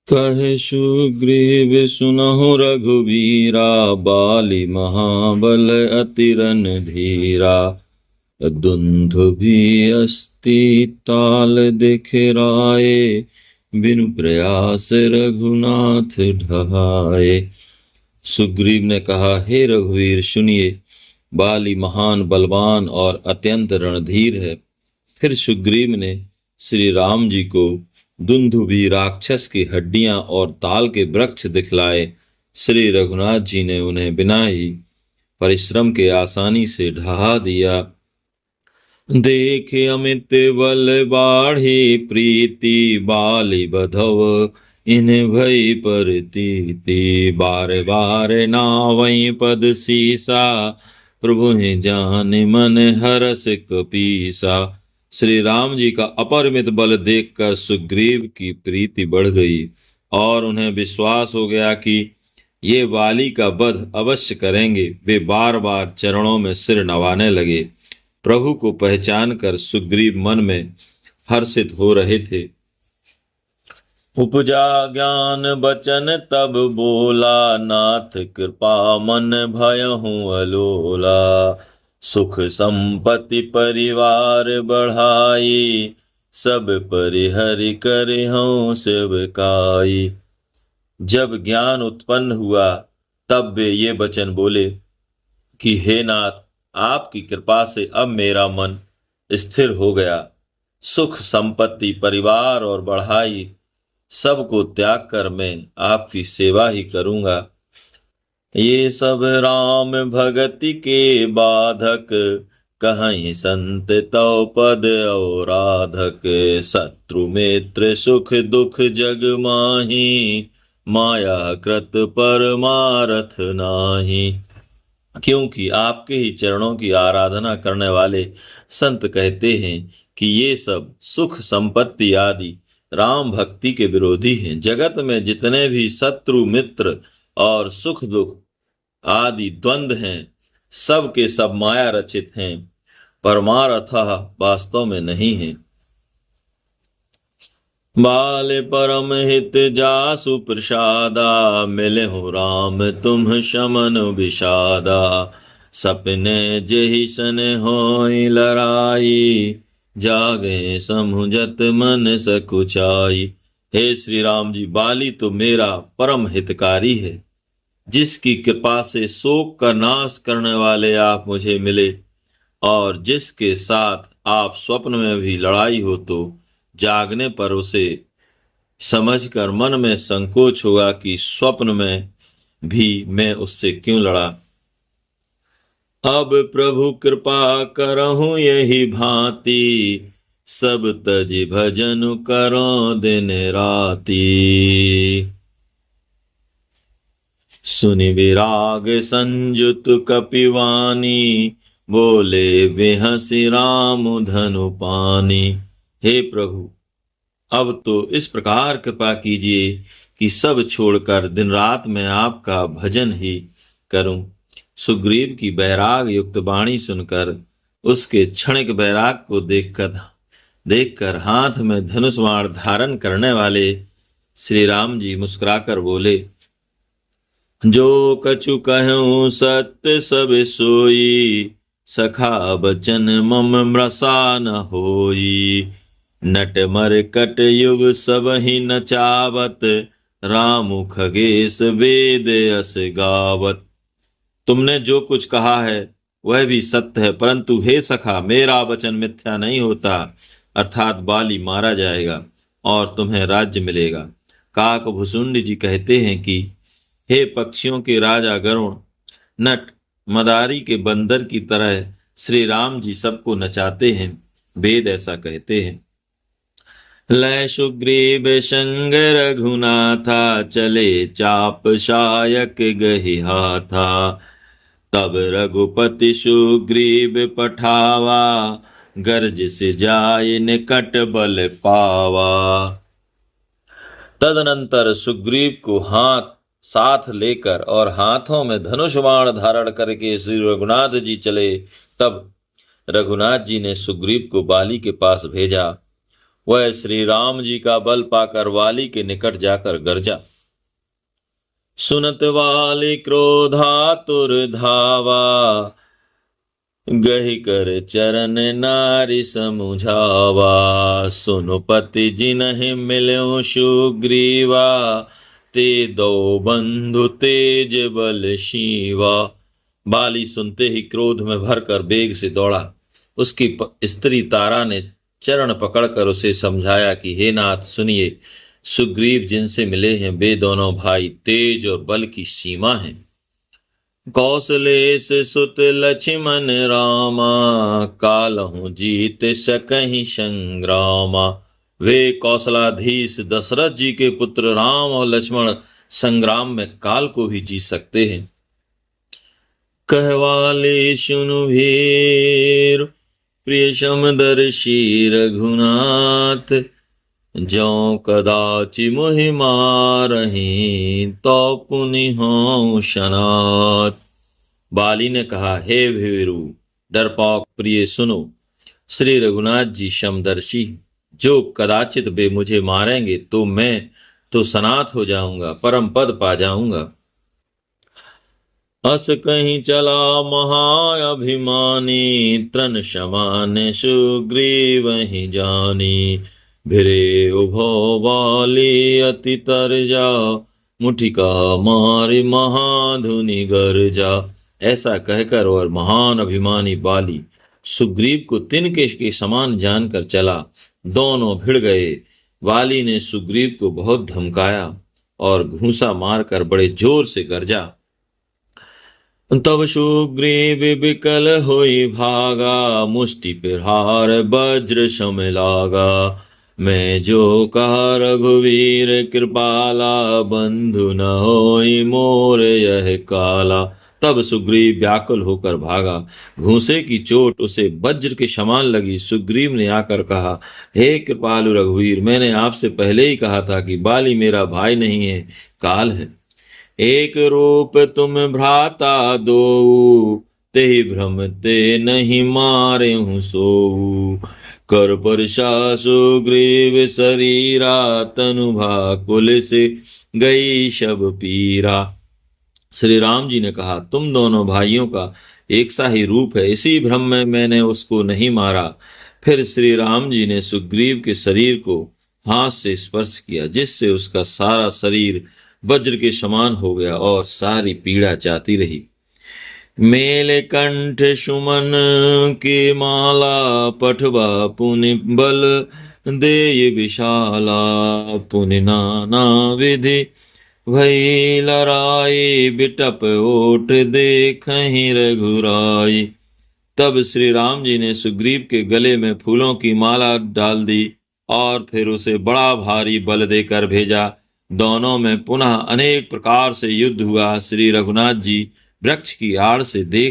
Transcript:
कहे सुग्रीव सुनहु रघुवीरा, बाली महाबल अति रणधीरा। दुंदुभि अस्ति ताल दिखराए, बिनु प्रयास रघुनाथ ढहाए। सुग्रीव ने कहा, हे रघुवीर सुनिए, बाली महान बलवान और अत्यंत रणधीर है। फिर सुग्रीव ने श्री राम जी को दुंदुभि राक्षस की हड्डियां और ताल के वृक्ष दिखलाए। श्री रघुनाथ जी ने उन्हें बिना ही परिश्रम के आसानी से ढहा दिया। देख अमित बल बाढ़ी प्रीति, बाली बधव इन भई परतीति। बार बार नावई पद सीसा, प्रभु जान मन हरस कपीसा। श्री राम जी का अपरिमित बल देखकर सुग्रीव की प्रीति बढ़ गई और उन्हें विश्वास हो गया कि ये वाली का वध अवश्य करेंगे। वे बार बार चरणों में सिर नवाने लगे। प्रभु को पहचान कर सुग्रीव मन में हर्षित हो रहे थे। उपजा ज्ञान बचन तब बोला, नाथ कृपा मन भयहु अलोला। सुख संपत्ति परिवार बढ़ाई, सब परिहरि करहु सेवकाई। जब ज्ञान उत्पन्न हुआ तब वे ये वचन बोले कि हे नाथ, आपकी कृपा से अब मेरा मन स्थिर हो गया। सुख संपत्ति परिवार और बढ़ाई सबको त्याग कर मैं आपकी सेवा ही करूंगा। ये सब राम भगति के बाधक, कहीं संत तव पद औराधक। शत्रु मित्र सुख दुख जग माही, माया कृत परमारथ नाही। क्योंकि आपके ही चरणों की आराधना करने वाले संत कहते हैं कि ये सब सुख संपत्ति आदि राम भक्ति के विरोधी हैं। जगत में जितने भी शत्रु मित्र और सुख दुख आदि द्वंद्व हैं, सब के सब माया रचित हैं, परमार्थ वास्तव में नहीं है। बाल परम हित जासु प्रसादा, मिले हो राम तुम शमन विषादा। सपने जेहि सन होई लड़ाई, जागे समुझत मन सकुचाई। हे श्री राम जी, बाली तो मेरा परम हितकारी है। जिसकी कृपा से शोक का नाश करने वाले आप मुझे मिले, और जिसके साथ आप स्वप्न में भी लड़ाई हो तो जागने पर उसे समझकर मन में संकोच होगा कि स्वप्न में भी मैं उससे क्यों लड़ा। अब प्रभु कृपा करहु यही भांति, सब तज भजन करो दिन राती। सुनि विराग संयुत कपिवानी, बोले बेहसी राम धनु पानी। हे प्रभु, अब तो इस प्रकार कृपा कीजिए कि सब छोड़कर दिन रात मैं आपका भजन ही करूं। सुग्रीव की बैराग युक्त वाणी सुनकर उसके क्षणिक बैराग को देखकर हाथ में धनुष बाण धारण करने वाले श्री राम जी मुस्कुराकर बोले, जो कछु कहूँ सत्य सब सोई, सखा बचन मम मृषा न होई। नट मर कट युग सब ही नचावत, राम खगेश वेद अस गावत। तुमने जो कुछ कहा है वह भी सत्य है, परंतु हे सखा, मेरा वचन मिथ्या नहीं होता। अर्थात बाली मारा जाएगा और तुम्हें राज्य मिलेगा। काकभुसुंड जी कहते हैं कि हे पक्षियों के राजा गरुण, नट मदारी के बंदर की तरह श्री राम जी सबको नचाते हैं। वेद ऐसा कहते हैं। लय सुग्रीव संग रघुनाथा, चले चाप शायक गहि हाथा। तब रघुपति सुग्रीव पठावा, गर्ज से जाय निकट बल पावा। तदनंतर सुग्रीव को साथ लेकर और हाथों में धनुष बाण धारण करके श्री रघुनाथ जी चले। तब रघुनाथ जी ने सुग्रीव को बाली के पास भेजा। वह श्री राम जी का बल पाकर वाली के निकट जाकर गरजा। सुनत वाली क्रोधातुर धावा, गहि कर चरण नारी समुझावा। सुनु पति जिनहि मिल्यो सुग्रीवा, ते दो बंधु तेज बल शिवा। बाली सुनते ही क्रोध में भरकर बेग से दौड़ा। उसकी स्त्री तारा ने चरण पकड़कर उसे समझाया कि हे नाथ सुनिए, सुग्रीव जिनसे मिले हैं वे दोनों भाई तेज और बल की सीमा हैं। कौशलेश सुत लक्ष्मण रामा, कालहु जीत सकहि संग्रामा। वे कौशलाधीश दशरथ जी के पुत्र राम और लक्ष्मण संग्राम में काल को भी जीत सकते हैं। कहवाले सुनु वीर, प्रिय समदर्शी रघुनाथ। जो कदाचि मोहि मारहि, तो पुनि हों शनाथ। बाली ने कहा, हे वीरू डरपोक प्रिय सुनो, श्री रघुनाथ जी समदर्शी, जो कदाचित वे मुझे मारेंगे तो मैं तो सनाथ हो जाऊंगा, परम पद पा जाऊंगा। अस कहीं चला महाअभिमानी, तृण समान सुग्रीव ही जानी। भिरे उभो बाली अति तरजा, मुठिका मारी महाधुनि गरजा। ऐसा कहकर और महान अभिमानी बाली सुग्रीव को तिनके के समान जानकर चला। दोनों भिड़ गए। बाली ने सुग्रीव को बहुत धमकाया और घूंसा मारकर बड़े जोर से गरजा। तब सुग्रीव विकल होई भागा, मुष्टि प्रहार वज्र सम लागा। मैं जो कहा रघुवीर कृपाला, बंधु न होई मोर यह काला। तब सुग्रीव व्याकुल होकर भागा। घूंसे की चोट उसे वज्र के समान लगी। सुग्रीव ने आकर कहा, हे कृपालु रघुवीर, मैंने आपसे पहले ही कहा था कि बाली मेरा भाई नहीं है, काल है। एक रूप तुम भ्राता दो, ते भ्रम ते नहीं मारे हूँ सोऊ। कर परशा सुग्रीव शरीरा, तनु भाकुल से गई शब पीरा। श्री राम जी ने कहा, तुम दोनों भाइयों का एक सा ही रूप है, इसी भ्रम में मैंने उसको नहीं मारा। फिर श्री राम जी ने सुग्रीव के शरीर को हाथ से स्पर्श किया, जिससे उसका सारा शरीर वज्र के समान हो गया और सारी पीड़ा जाती रही। मेले कंठ सुमन की माला, पठवा पुनि बल दे विशाला। पुनि नाना विधि भई लड़ाई, बिटप ओट देखहि रघुराई। तब श्री राम जी ने सुग्रीव के गले में फूलों की माला डाल दी और फिर उसे बड़ा भारी बल देकर भेजा। दोनों में पुनः अनेक प्रकार से युद्ध हुआ। श्री रघुनाथ जी वृक्ष की आड़ से देख